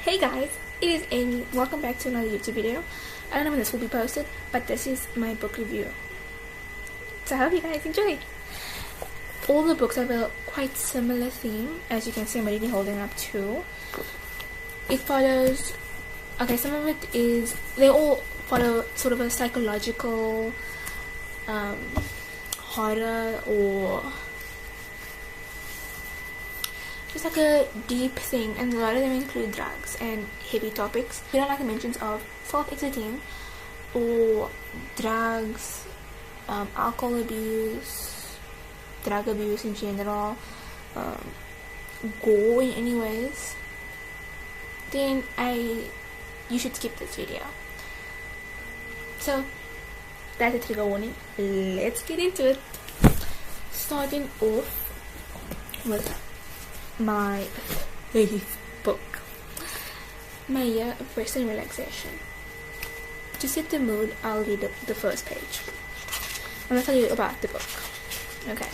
Hey guys, it is Amy. Welcome back to another YouTube video. I don't know when this will be posted, but this is my book review. So I hope you guys enjoy. All the books have a quite similar theme. As you can see, I'm already holding up two. It follows, some of it is, they all follow sort of a psychological horror or just like a deep thing, and a lot of them include drugs and heavy topics. We don't like the mentions of self-exiting or drugs, alcohol abuse, drug abuse in general, gore in any ways, then you should skip this video. So that's a trigger warning. Let's get into it. Starting off with my fifth book, My Year of Rest and Relaxation. To set the mood, I'll read the first page. I'm going to tell you about the book. Okay.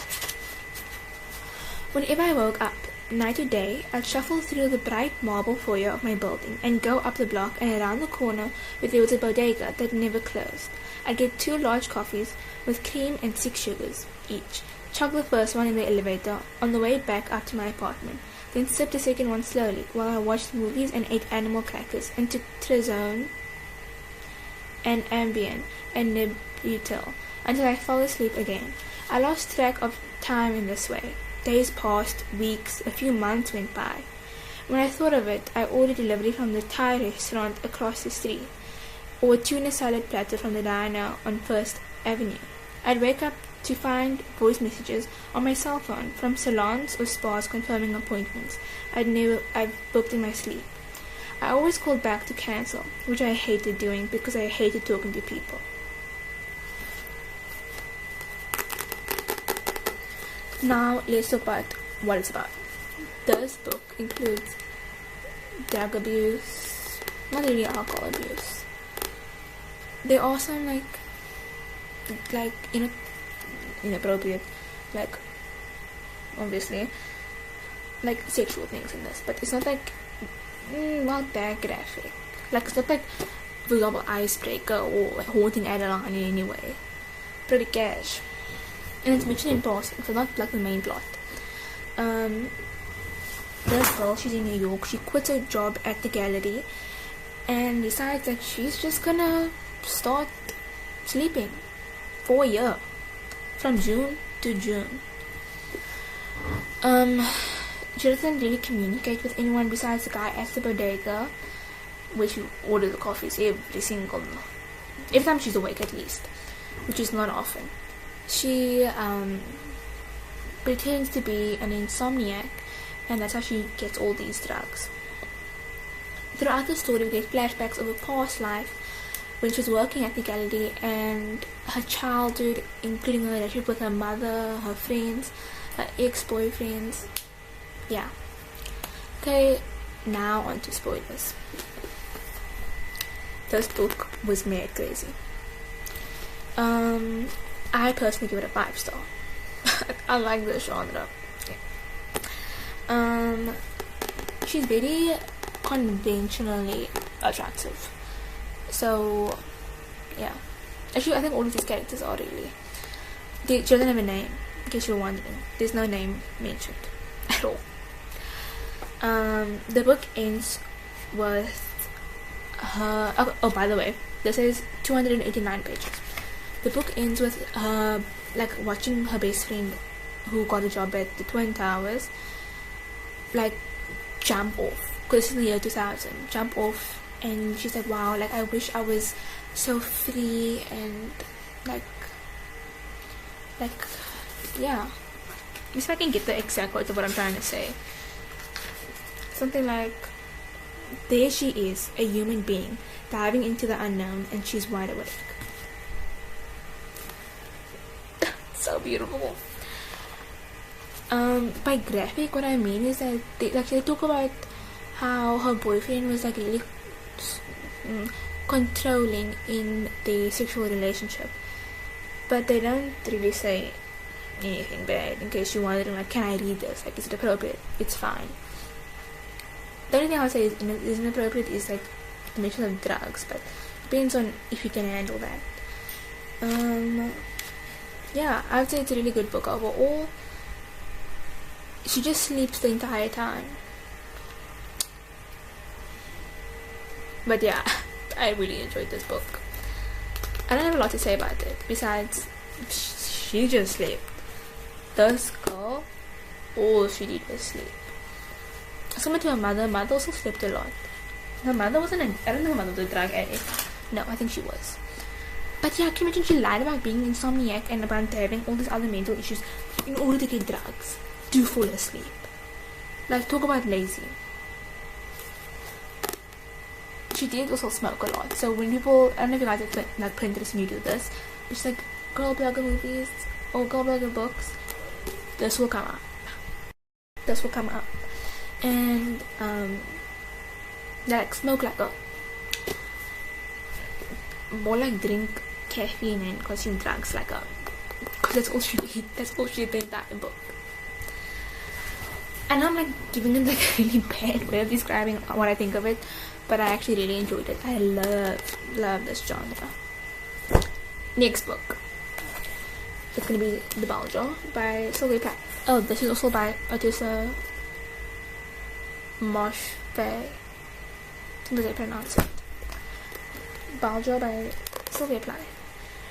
Whenever I woke up, night or day, I'd shuffle through the bright marble foyer of my building and go up the block and around the corner where there was a bodega that never closed. I'd get 2 large coffees with cream and 6 sugars each. Chug the first one in the elevator on the way back up to my apartment, then sip the second one slowly while I watched movies and ate animal crackers and took Trazone and Ambien and Nebutil until I fell asleep again. I lost track of time in this way. Days passed, weeks, a few months went by. When I thought of it, I ordered delivery from the Thai restaurant across the street, or a tuna salad platter from the diner on First Avenue. I'd wake up to find voice messages on my cell phone from salons or spas confirming appointments I've booked in my sleep. I always called back to cancel, which I hated doing because I hated talking to people. Now let's talk about what it's about. This book includes drug abuse, not really alcohol abuse. There are some inappropriate, obviously, sexual things in this, but it's not not that graphic. It's not for example, Icebreaker or Haunting Adeline in any way. Pretty cash. And it's mentioned in passing, so not the main plot. This girl, she's in New York. She quits her job at the gallery and decides that she's just gonna start sleeping for a year, from June to June. She doesn't really communicate with anyone besides the guy at the bodega, where she orders the coffees every time she's awake, at least, which is not often. She pretends to be an insomniac, and that's how she gets all these drugs. Throughout the story, we get flashbacks of a past life when she was working at the gallery, and her childhood, including her relationship with her mother, her friends, her ex-boyfriends. Yeah. Okay, now on to spoilers. This book was mad crazy. I personally give it a 5-star. I like this genre. Yeah. She's very conventionally attractive. So, yeah. Actually, I think all of these characters are really. She doesn't have a name, in case you're wondering. There's no name mentioned at all. The book ends with her. Oh, by the way, this is 289 pages. The book ends with her, watching her best friend, who got a job at the Twin Towers, jump off. Because this is in the year 2000. Jump off. And she's like, wow, I wish I was so free and yeah. Let me see if I can get the exact words of what I'm trying to say. Something like, there she is, a human being, diving into the unknown, and she's wide awake. So beautiful. By graphic, what I mean is that they talk about how her boyfriend was really controlling in the sexual relationship, but they don't really say anything bad. In case you're wondering, can I read this? Is it appropriate? It's fine. the only thing I would say is inappropriate is like the mention of drugs, but depends on if you can handle that. Yeah, I would say it's a really good book overall. She just sleeps the entire time. But yeah, I really enjoyed this book. I don't have a lot to say about it besides she just slept. This girl, all she did was sleep. Similar to her mother also slept a lot. Her mother wasn't I don't know her mother was a drug addict. No, I think she was. But yeah, can you imagine she lied about being insomniac and about having all these other mental issues in order to get drugs to fall asleep. Like, talk about lazy. She did also smoke a lot. So when people, I don't know if you guys are like Pinterest and you do this, it's like girl blogger movies or girl blogger books, this will come up. This will come up. And like smoke like a more like drink caffeine and consume drugs like a, because that's all she did. That's all she did the entire book. And I'm like giving it like a really bad way of describing what I think of it, but I actually really enjoyed it. I love this genre. Next book, it's gonna be The Baljo by Sylvia Plath. Oh, this is also by ottessa moshfegh. How does I pronounce it? Baljo by Sylvia Plath.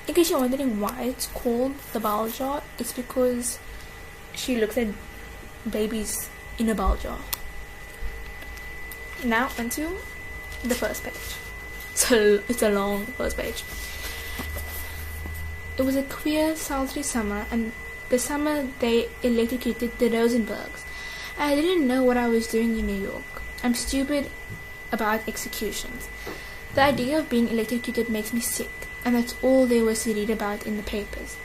In case you're wondering why it's called The Baljo, it's because she looks at babies in a ball jar. Now onto the first page. So it's a long first page. It was a queer, sultry summer, and the summer they electrocuted the Rosenbergs. I didn't know what I was doing in New York. I'm stupid about executions. The idea of being electrocuted makes me sick, and that's all there was to read about in the papers.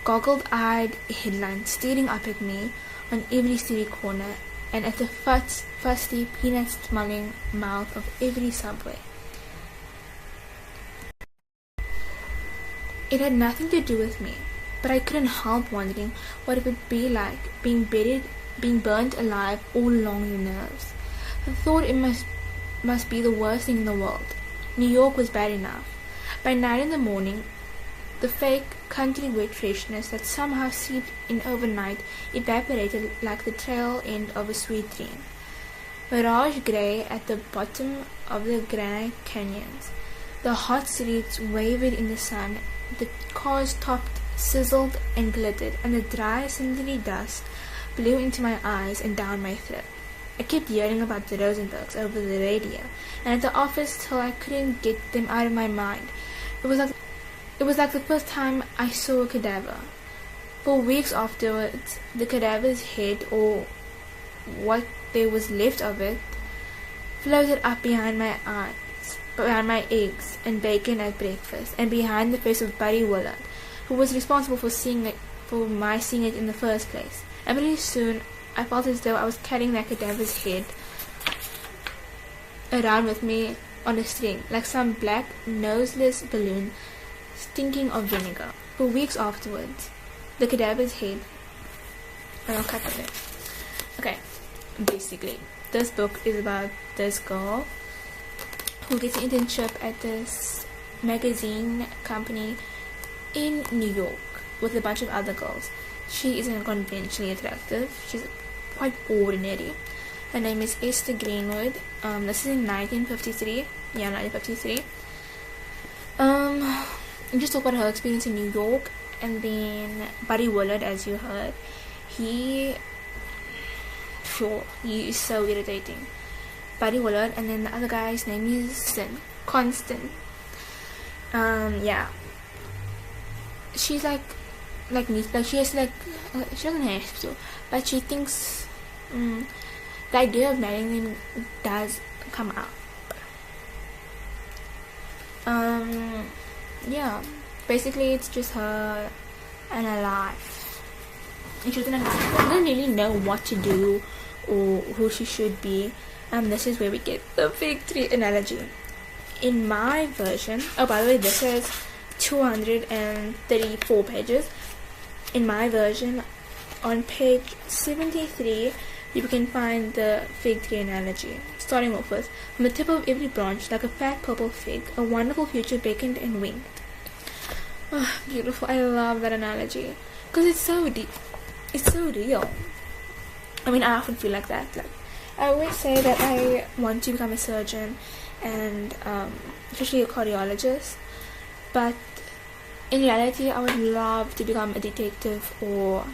Goggled-eyed headlines staring up at me on every street corner and at the fusty, peanut-smelling mouth of every subway. It had nothing to do with me, but I couldn't help wondering what it would be like being burnt alive all along your nerves. I thought it must be the worst thing in the world. New York was bad enough. By 9 in the morning, the fake country wet freshness that somehow seeped in overnight evaporated like the tail end of a sweet dream. Mirage grey at the bottom of the granite canyons. The hot streets wavered in the sun, the cars topped, sizzled and glittered, and the dry, cindery dust blew into my eyes and down my throat. I kept hearing about the Rosenbergs over the radio, and at the office till I couldn't get them out of my mind. It was like the first time I saw a cadaver. For weeks afterwards, the cadaver's head, or what there was left of it, floated up behind my eyes, behind my eggs and bacon at breakfast, and behind the face of Buddy Willard, who was responsible for my seeing it in the first place. And pretty soon, I felt as though I was carrying that cadaver's head around with me on a string, like some black, noseless balloon stinking of vinegar. For weeks afterwards, the cadaver's head, and I'll cut it there. Okay, basically, this book is about this girl who gets an internship at this magazine company in New York with a bunch of other girls. She isn't conventionally attractive. She's quite ordinary. Her name is Esther Greenwood. This is in 1953. Yeah, 1953. Just talk about her experience in New York, and then Buddy Willard, as you heard, he is so irritating. Buddy Willard, and then the other guy's name is Constant. Yeah, she's like me, like she has she doesn't have to, but she thinks the idea of marrying him does come up. Yeah, basically it's just her and her life. And she doesn't really know what to do or who she should be. And this is where we get the victory analogy. In my version, oh by the way, this has 234 pages. In my version, on page 73, you can find the fig tree analogy. Starting off with, from the tip of every branch, like a fat purple fig, a wonderful future beckoned and winked. Oh, beautiful. I love that analogy. Because it's so deep. It's so real. I mean, I often feel like that. Like, I always say that I want to become a surgeon and especially a cardiologist. But in reality, I would love to become a detective or,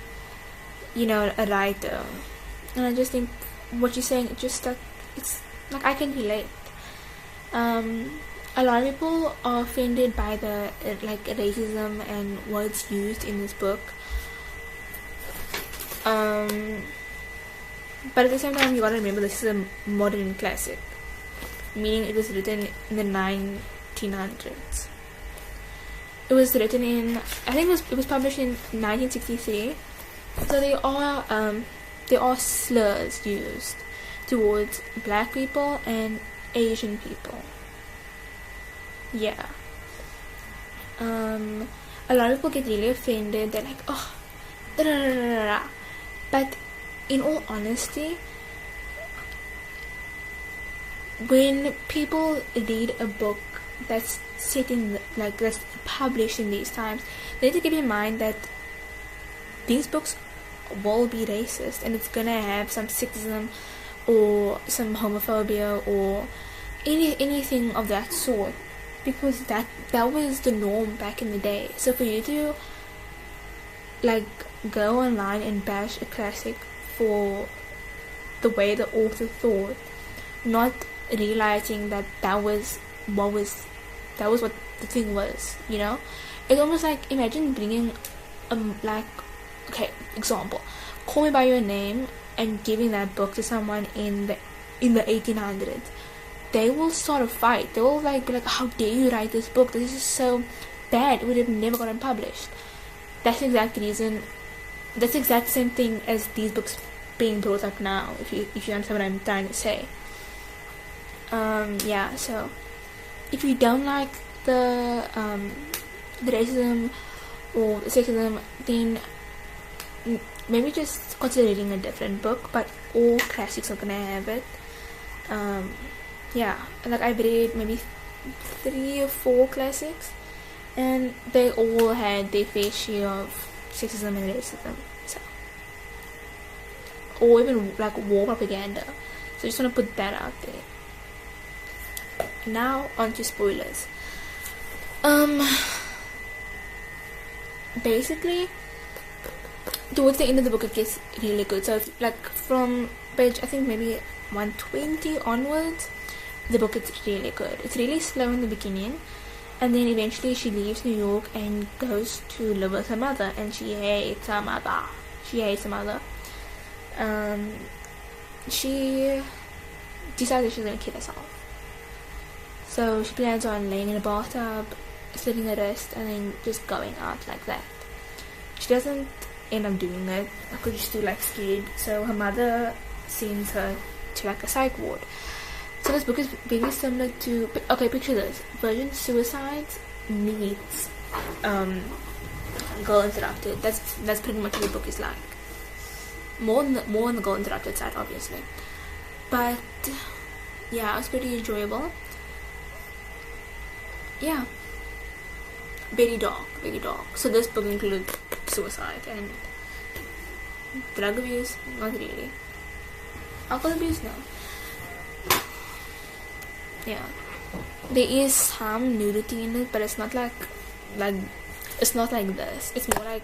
you know, a writer. And I just think what you're saying, just that it's like I can relate. A lot of people are offended by the like racism and words used in this book. But at the same time, you gotta remember this is a modern classic, meaning it was written in the 1900s. It was written in, I think it was published in 1963. So there are slurs used towards black people and Asian people. Yeah. A lot of people get really offended. They're like, oh, da da da da da. But in all honesty, when people read a book that's set in like that's published in these times, they need to keep in mind that these books will be racist, and it's gonna have some sexism or some homophobia or anything of that sort, because that was the norm back in the day. So for you to like go online and bash a classic for the way the author thought, not realizing that that was what the thing was, you know, it's almost like, imagine bringing like, okay, example, Call Me by Your Name, and giving that book to someone in the 1800s. They will start a fight. They will like be like, how dare you write this book, this is so bad, it would have never gotten published. That's the exact reason, that's the exact same thing as these books being brought up now, if you understand what I'm trying to say. Yeah, so if you don't like the racism or the sexism, then maybe just consider reading a different book, but all classics are gonna have it. Yeah, like I've read maybe 3 or 4 classics, and they all had their fair share of sexism and racism, so, or even like war propaganda. So I just want to put that out there. Now on to spoilers. Basically, towards the end of the book it gets really good. So if, like from page, I think maybe 120 onwards, the book is really good. It's really slow in the beginning, and then eventually she leaves New York and goes to live with her mother, and she hates her mother. She decides that she's gonna kill herself. So she plans on laying in a bathtub, slitting her wrist, and then just going out like that. She doesn't end up doing it because she's too like scared. So her mother sends her to like a psych ward. So this book is very similar to, okay, picture this: Virgin Suicides meets Girl Interrupted. That's pretty much what the book is like. More on the Girl Interrupted side, obviously. But yeah, it was pretty enjoyable. Yeah, very dark. So this book includes suicide and drug abuse, not really. Alcohol abuse, no. Yeah, there is some nudity in it, but it's not like it's not like this. It's more like,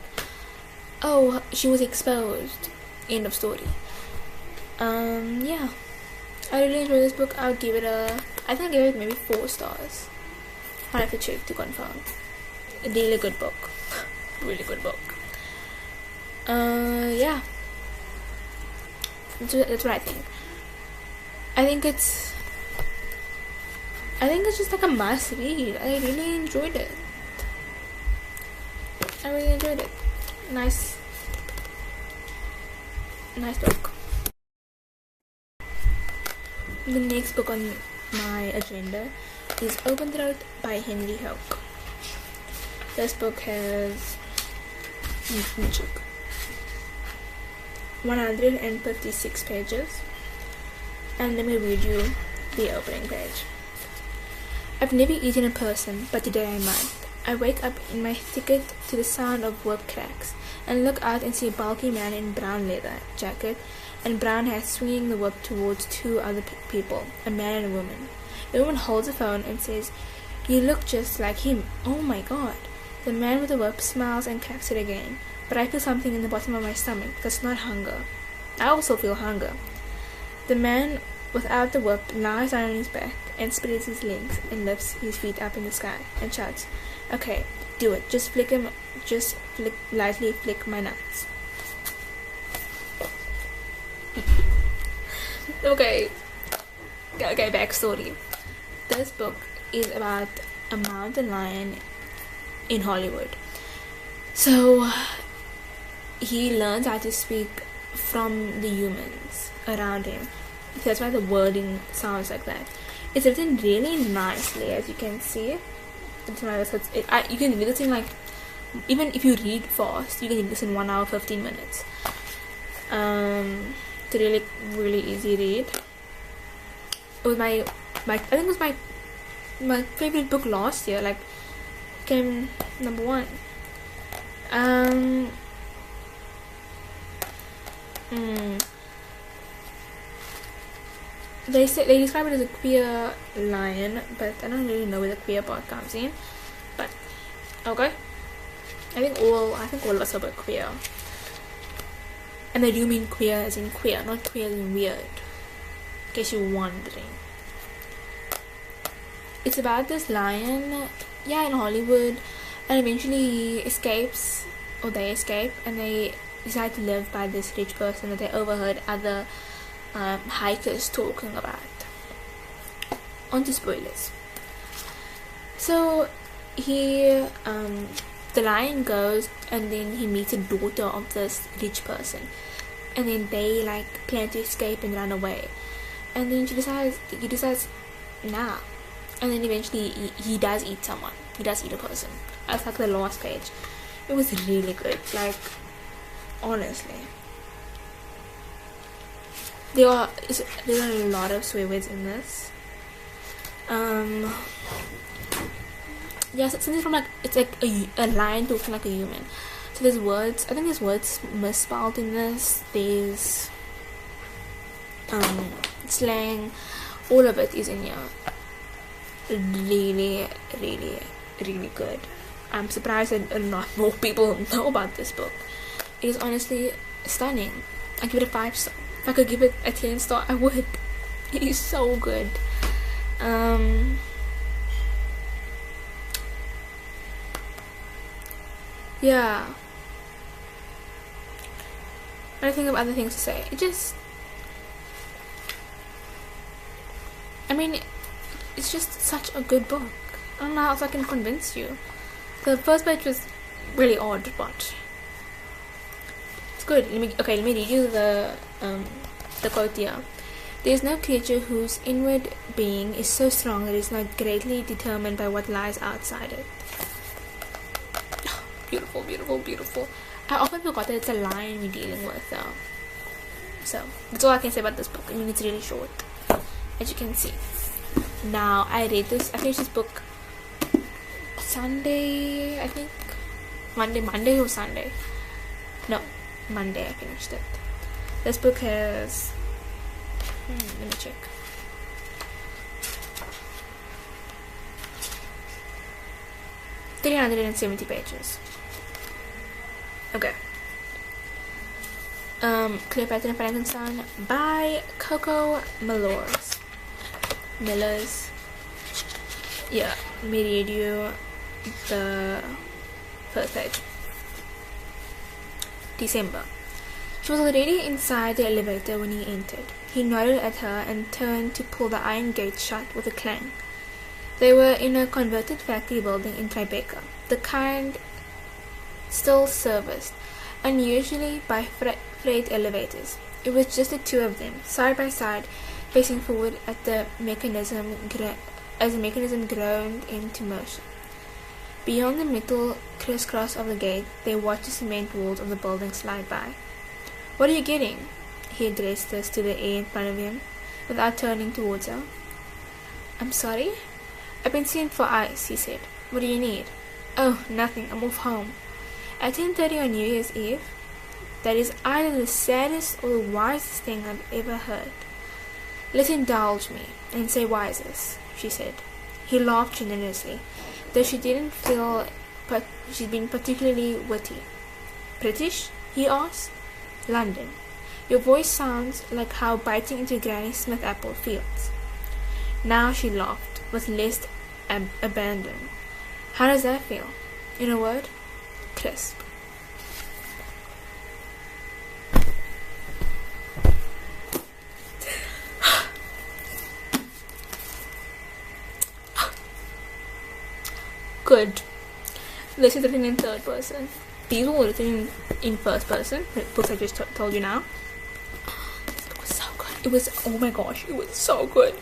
oh, she was exposed, end of story. Yeah, I really enjoyed this book. I think I gave it maybe 4 stars. I have to check to confirm. A really good book. Really good book. Yeah. That's what I think. I think it's just like a must read. I really enjoyed it. Nice book. The next book on my agenda is Open Throat by Henry Hoke. This book has 156 pages. And let me read you the opening page. I've never eaten a person, but today I might. I wake up in my thicket to the sound of whip cracks and look out and see a bulky man in brown leather jacket and brown hat swinging the whip towards two other people, a man and a woman. The woman holds a phone and says, "You look just like him. Oh my God." The man with the whip smiles and cracks it again, but I feel something in the bottom of my stomach. That's not hunger. I also feel hunger. The man without the whip lies down on his back and spreads his legs and lifts his feet up in the sky and shouts, "Okay, do it. Just lightly flick my nuts." Okay, backstory. This book is about a mountain lion in Hollywood. So he learns how to speak from the humans around him. That's why the wording sounds like that. It's written really nicely, as you can see. You can read this in, like, even if you read fast, you can read this in 1 hour 15 minutes. It's a really, really easy read. It was I think it was my favorite book last year. Like, came number 1. They describe it as a queer lion, but I don't really know where the queer part comes in. But okay, I think all of us are a bit queer, and they do mean queer as in queer, not queer as in weird. In case you're wondering, it's about this lion, in Hollywood, and eventually he escapes, or they escape, and they decide to live by this rich person that they overheard other hikers talking about. On to spoilers. So he the lion goes and then he meets a daughter of this rich person, and then they like plan to escape and run away, and then he decides nah, and then eventually he does eat someone. He does eat a person. That's like the last page. It was really good, like, honestly. There are a lot of swear words in this. Something from, like, it's like a lion talking like a human. So there's words. I think there's words misspelled in this. There's slang. All of it is in here. Really, really, really good. I'm surprised that a lot more people know about this book. It is honestly stunning. I give it a 5 star. If I could give it a 10 star, I would. It is so good. Yeah. I think of other things to say. It's just such a good book. I don't know how else I can convince you. The first page was really odd, but it's good. Let me read you the quote here. "There is no creature whose inward being is so strong that it is not greatly determined by what lies outside it." Beautiful, beautiful, beautiful. I often forgot that it's a lion we're dealing with, though. So that's all I can say about this book. It's really short, as you can see. Now, I finished this book Sunday, I think. Monday or Sunday. No, Monday I finished it. This book has, let me check. "370 pages. Okay. Cleopatra and Frankenstein by Coco Mellors. Yeah, let me read you the first page. December. She was already inside the elevator when he entered. He nodded at her and turned to pull the iron gate shut with a clang. They were in a converted factory building in Tribeca, the kind still serviced, unusually by freight elevators. It was just the two of them, side by side, facing forward as the mechanism groaned into motion. Beyond the metal crisscross of the gate, they watched the cement walls of the building slide by. What are you getting? He addressed this to the air in front of him, without turning towards her. I'm sorry? I've been sent for ice, he said. What do you need? Oh, nothing. I'm off home. At 10:30 on New Year's Eve? That is either the saddest or the wisest thing I've ever heard. Let's indulge me and say wisest, she said. He laughed generously, though she didn't feel she'd been particularly witty. British? He asked. London. Your voice sounds like how biting into Granny Smith apple feels. Now she laughed, with less abandon. How does that feel? In a word? Crisp. Good. This is written in third person. These were written in first person. The books I just told you now. This book was so good. It was, oh my gosh, it was so good.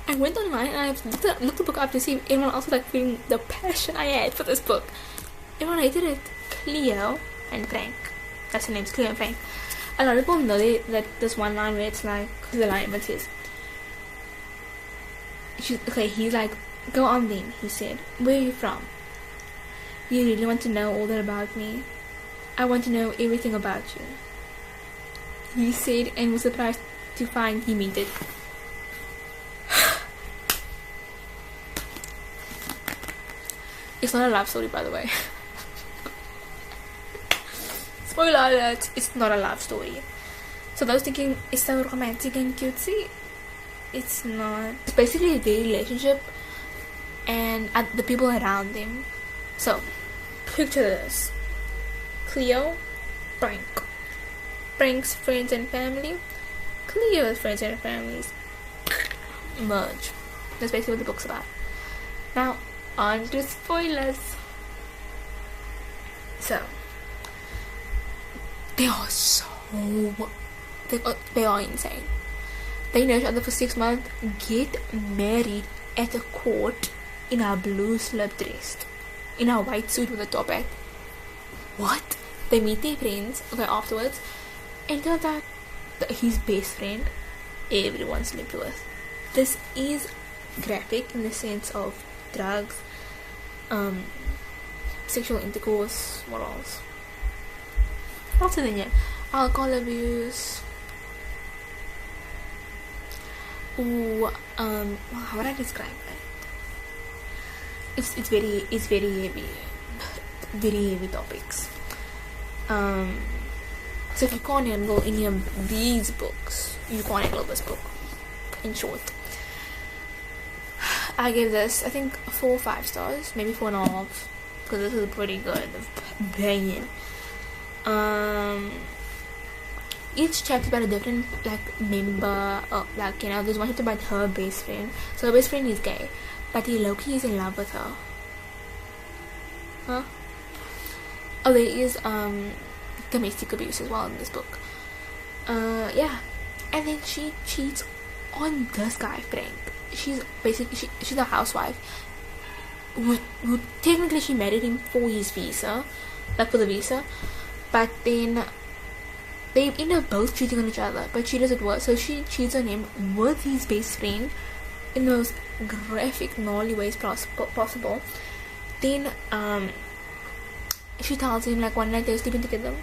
I went online and I looked the book up to see if anyone else was like feeling the passion I had for this book. Everyone hated it. Cleo and Frank. That's her names, Cleo and Frank. A lot of people know that this one line where it's like, the line even says, he's like, go on then, he said. Where are you from? You really want to know all that about me? I want to know everything about you, he said, and was surprised to find he meant it. It's not a love story, by the way. Spoiler alert, it's not a love story. So those thinking it's so romantic and cutesy, it's not. It's basically their relationship and the people around them. So, picture this. Cleo, Frank. Frank's friends and family. Cleo's friends and families merge. That's basically what the book's about. Now, on to spoilers. So, they are insane. They know each other for 6 months, get married at a court in a blue slip dress, in a white suit with a top hat. What? They meet their friends, afterwards, and turns out that his best friend, everyone slept with. This is graphic in the sense of drugs, sexual intercourse, what else? What's in here? Alcohol abuse. Ooh, how would I describe it? It's very heavy topics. So if you can't handle any of these books, you can't handle this book. In short, I gave this, I think, 4 or 5 stars, maybe 4.5, because this is pretty good. Banging. Each chapter about a different member, there's one chapter about her best friend. So her best friend is gay, but Loki is in love with her. Huh? Oh, there is domestic abuse as well in this book. Yeah, and then she cheats on this guy Frank. She's a housewife who technically she married him for his visa, for the visa, but then they end up both cheating on each other, but she does it worse. So she cheats on him with his best friend in the most graphic, gnarly ways possible. Then she tells him, one night they're sleeping together,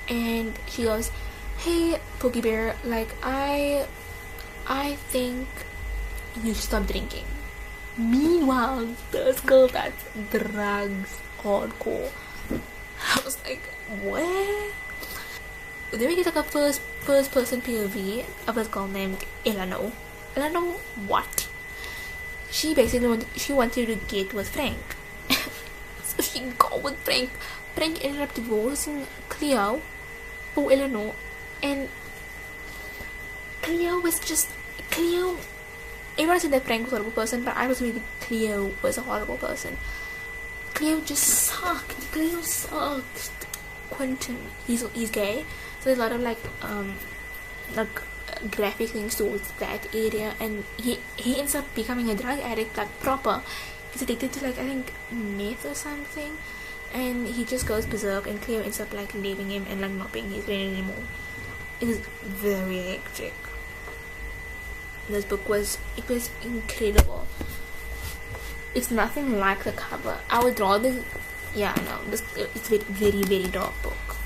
and she goes, hey Pokey Bear, I think you should stop drinking. Meanwhile, this girl does drugs hardcore. I was like, what? Then we get a first person POV of this girl named Eleanor. Eleanor what? She basically wanted to get with Frank. So she got with Frank. Frank ended up divorcing Cleo for Eleanor, and Cleo, everyone said that Frank was a horrible person, but I was really Cleo was a horrible person. Cleo just sucked. Quentin, he's gay, so there's a lot of graphic things towards that area, and he ends up becoming a drug addict, proper. He's addicted to I think meth or something, and he just goes berserk, and Cleo ends up like leaving him and like not being his friend anymore. It was very hectic. This book was incredible. It's nothing like the cover. I would rather, it's a very, very dark book,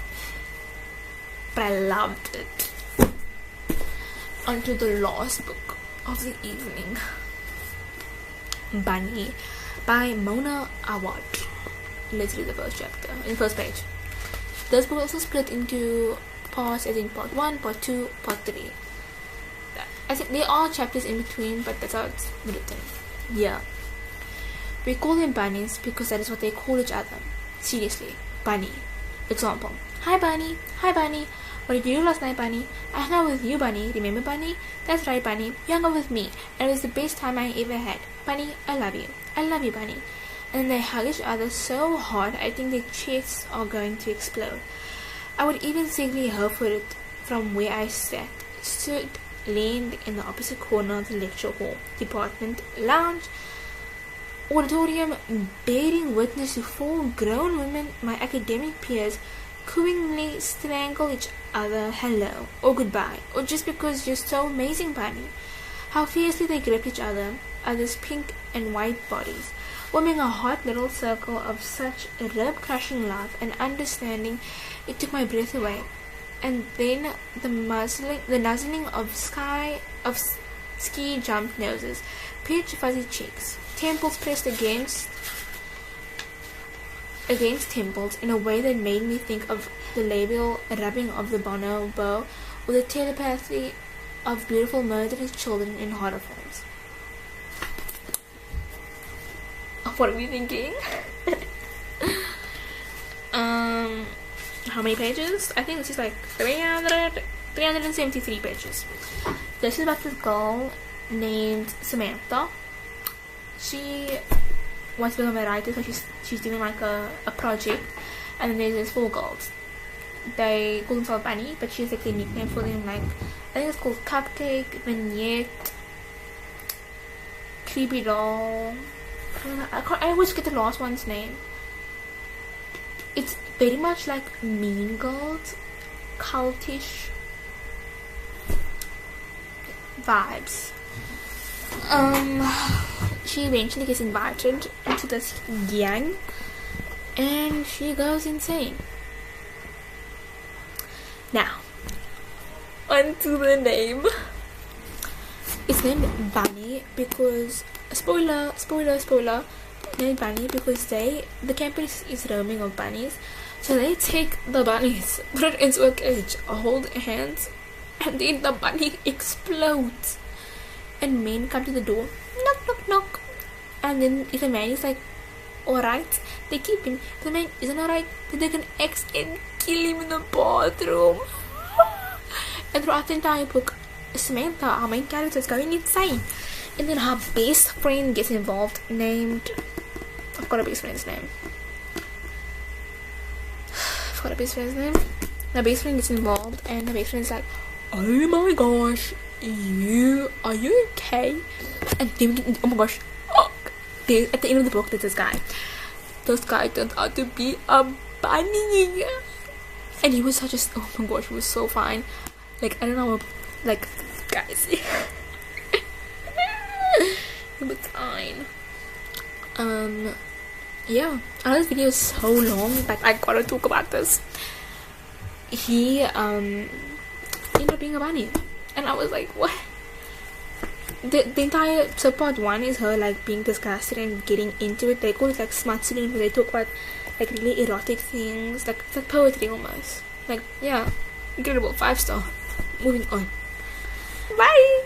but I loved it. On to the last book of the evening, Bunny by Mona Awad. Let's read the first chapter, in the first page. This book also split into parts, as in part 1, part 2, part 3. I think there are chapters in between, but that's how it's written. Yeah. We call them bunnies because that is what they call each other. Seriously, Bunny. Example: Hi Bunny. Hi Bunny. What did you do last night, Bunny? I hung out with you, Bunny. Remember, Bunny? That's right, Bunny. You hung out with me, and it was the best time I ever had. Bunny, I love you. I love you, Bunny. And they hug each other so hard, I think their chests are going to explode. I would even safely hope for it from where I stood, leaned in the opposite corner of the lecture hall, department, lounge, auditorium, bearing witness to 4 grown women, my academic peers, cooingly strangle each other hello or goodbye, or just because you're so amazing, Bunny. How fiercely they grip each other's pink and white bodies, forming a hot little circle of such rib-crushing love and understanding it took my breath away. And then the nuzzling of ski jump noses, peach fuzzy cheeks, temples pressed against temples in a way that made me think of the labial rubbing of the bonobo or the telepathy of beautiful murderous children in horror films. What are we thinking? How many pages? I think this is like 373 pages. This is about this girl named Samantha. She wants to become a writer, so she's doing like a project, and then there's these 4 girls. They call themselves Bunny, but she's like the nickname for them, like I think it's called Cupcake, Vignette, Creepy Doll. I always get the last one's name. It's very much like Mean Girls, cultish vibes. She eventually gets invited into this gang, and she goes insane. Now, onto the name. It's named Bunny because spoiler, named Bunny because the campus is roaming of bunnies, so they take the bunnies, put it into a cage, hold hands, and then the bunny explodes, and men come to the door, knock knock knock, and then if the man is like alright, they keep him. If the man isn't alright, then they can X and kill him in the bathroom. And throughout the entire book, Samantha, our main character, is going insane. And then her best friend gets involved, named... I've got a best friend's name. Her best friend gets involved, and her best friend's like, oh my gosh, are you okay? And then, oh my gosh, at the end of the book, there's this guy. This guy turns out to be a bunny. And he was such a... Oh my gosh, he was so fine. Like, I don't know, like, guys. He was fine. Yeah. I know this video is so long, but I gotta talk about this. He, ended up being a bunny. And I was like, what? The entire... So part 1 is her, like, being disgusted and getting into it. They call it, like, smutsuling, where they talk about, like, really erotic things. Like, it's like poetry almost. Like, yeah. Incredible. 5-star. Moving on. Bye!